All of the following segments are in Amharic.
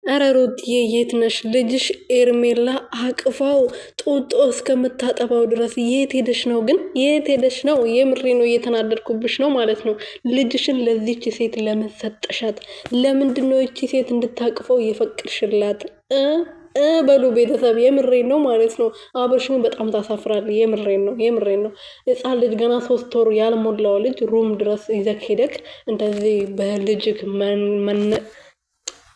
አረ ሩትዬ የት ነሽ? ልጅሽ ኤርሜላ አቅፋው ጡጦ እስከምታጠባው ድረስ የት ሄደሽ ነው? ግን የት ሄደሽ ነው? የምሬ ነው፣ እየተናደድኩብሽ ነው ማለት ነው። ልጅሽን ለዚች ሴት ለምን ሰጠሻት? ለምንድን ነው ይቺ ሴት እንድታቅፈው እየፈቅድሽላት? በሉ ቤተሰብ የምሬን ነው ማለት ነው። አብርሽን በጣም ታሳፍራለህ። የምሬን ነው። ህፃን ልጅ ገና 3 ወር ያልሞላው ልጅ ሩም ድረስ ይዘክ ሄደክ እንደዚህ በልጅክ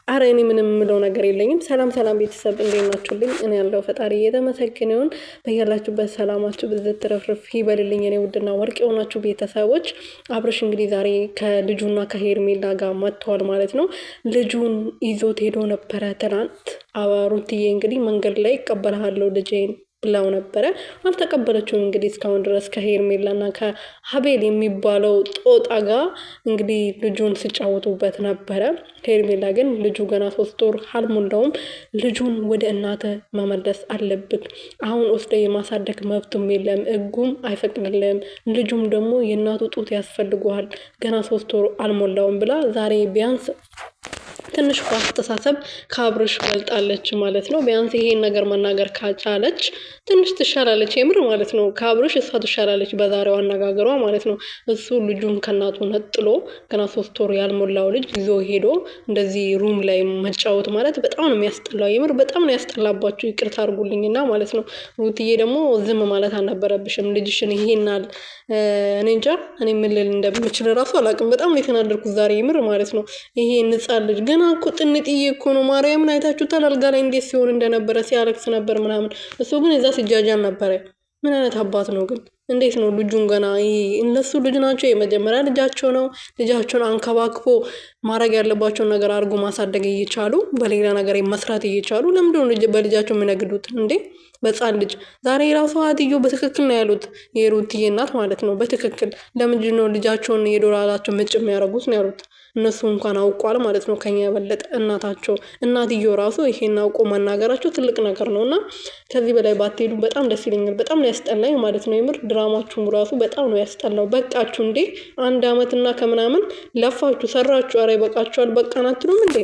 አረ እኔ ምንም የምለው ነገር የለኝም። ሰላም ቤተሰብ እንዴት ናችሁልኝ? እኔ ያለው ፈጣሪ እየተመሰገነ ይሁን። በያላችሁበት ሰላማችሁ ብዝት ትረፍርፍ ይበልልኝ። እኔ ውድና ወርቅ የሆናችሁ ቤተሰቦች አብርሽ እንግዲህ ዛሬ ከልጁና ከሄርሜላ ጋር መጥተዋል ማለት ነው። ልጁን ይዞት ሄዶ ነበረ ትናንት። ሩትዬ እንግዲህ መንገድ ላይ ይቀበልሃለሁ ልጄን ብላው ነበረ። አልተቀበለችውም። እንግዲህ እስካሁን ድረስ ከሄርሜላና ከሀቤል የሚባለው ጦጣ ጋር እንግዲህ ልጁን ሲጫወቱበት ነበረ። ሄርሜላ ግን ልጁ ገና 3 ወር አልሞላውም፣ ልጁን ወደ እናተ መመለስ አለብን፣ አሁን ወስደ የማሳደግ መብቱም የለም፣ ህጉም አይፈቅድልም፣ ልጁም ደግሞ የእናቱ ጡት ያስፈልገዋል፣ ገና 3 ወር አልሞላውም ብላ ዛሬ ቢያንስ ትንሽ በአስተሳሰብ ከአብርሽ በልጣለች ማለት ነው። ቢያንስ ይሄን ነገር መናገር ካቻለች ትንሽ ትሻላለች፣ የምር ማለት ነው። ከአብርሽ እሷ ትሻላለች በዛሬው አነጋገሯ ማለት ነው። እሱ ልጁን ከእናቱ ነጥሎ ገና 3 ወር ያልሞላው ልጅ ይዞ ሄዶ እንደዚህ ሩም ላይ መጫወት ማለት በጣም ነው የሚያስጠላው። የምር በጣም ነው ያስጠላባችሁ፣ ይቅርታ አድርጉልኝና ማለት ነው። ሩትዬ ደግሞ ዝም ማለት አልነበረብሽም። ልጅሽን ይሄናል እኔ እንጃ፣ እኔ ምን ልል እንደምችል ራሱ አላውቅም። በጣም ነው የተናደድኩት ዛሬ የምር ማለት ነው። ይሄ ንጻን ልጅ ገና እኮ ጥንጥዬ እኮ ነው። ማርያምን አይታችሁታል? አልጋ ላይ እንዴት ሲሆን እንደነበረ ሲያለቅስ ነበር ምናምን። እሱ ግን እዛ ሲጃጃል ነበረ። ምን አይነት አባት ነው ግን? እንዴት ነው ልጁን ገና እነሱ ልጅ ናቸው፣ የመጀመሪያ ልጃቸው ነው። ልጃቸውን አንከባክቦ ማድረግ ያለባቸውን ነገር አድርጎ ማሳደግ እየቻሉ በሌላ ነገር መስራት እየቻሉ ለምንድነው በልጃቸው የሚነግዱት እንዴ? በጻን ልጅ ዛሬ ራሱ አትዮ በትክክል ነው ያሉት፣ የሩትዬ እናት ማለት ነው። በትክክል ለምንድን ነው ልጃቸውን የዶላራቸው ምጭ የሚያደርጉት ነው ያሉት። እነሱ እንኳን አውቋል ማለት ነው ከኛ የበለጠ እናትየው ራሱ ይሄን አውቆ መናገራቸው ትልቅ ነገር ነው። እና ከዚህ በላይ ባትሄዱ በጣም ደስ ይለኛል። በጣም ነው ያስጠላኝ ማለት ነው። የምር ድራማችሁም ራሱ በጣም ነው ያስጠላው። በቃችሁ እንዴ! 1 አመትና ከምናምን ለፋችሁ ሰራችሁ። አረ ይበቃችኋል። በቃን አትሉም እንዴ?